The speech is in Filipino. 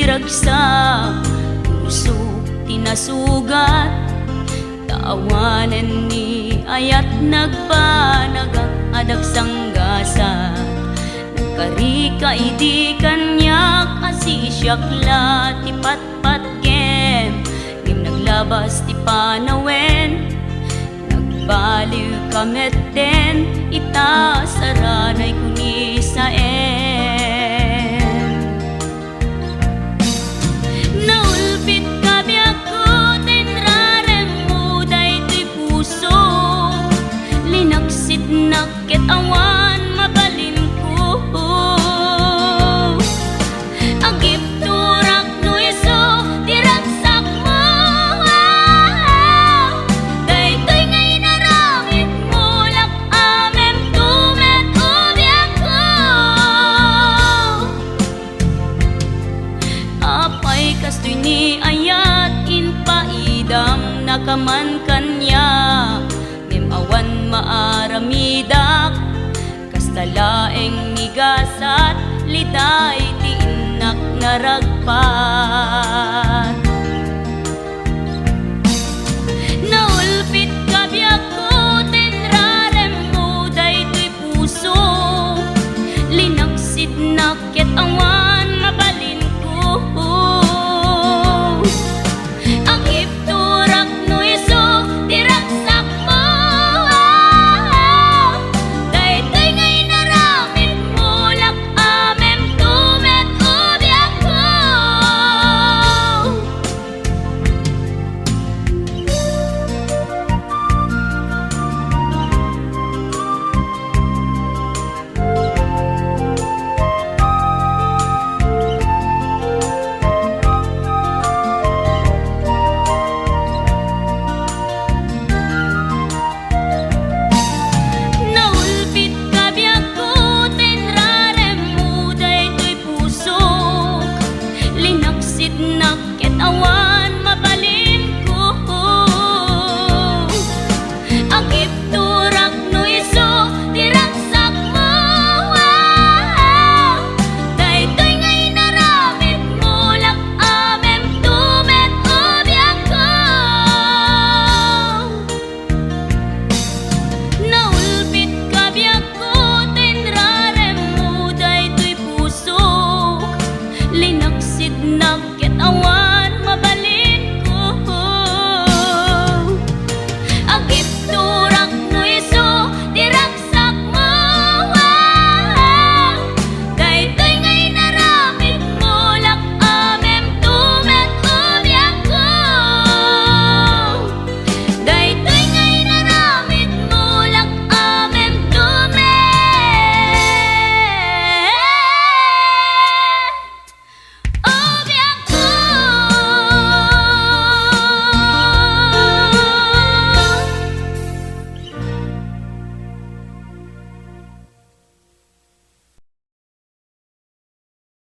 diragsa, puso tinasugat, taawanan ni ayat nagpanagak adag sanggasat. Nagkarika idi kanyak asisyakla ti patpat kem, ngim naglabas ti panawen, nagbaliw kamet den ita saranay kuni sa naulpit kabi ako tenrarem mo daytoy puso, linaksit nakit awan mabalin ko, agip turak no iso diragsak mo, daytoy ngay naramit mo lak amem tumet ubiak ko. Apay kastoy ni ayat inpaidam nakaman kanya, ngem awan maaramidak kastalaeng nigasat liday ti inak naragpa.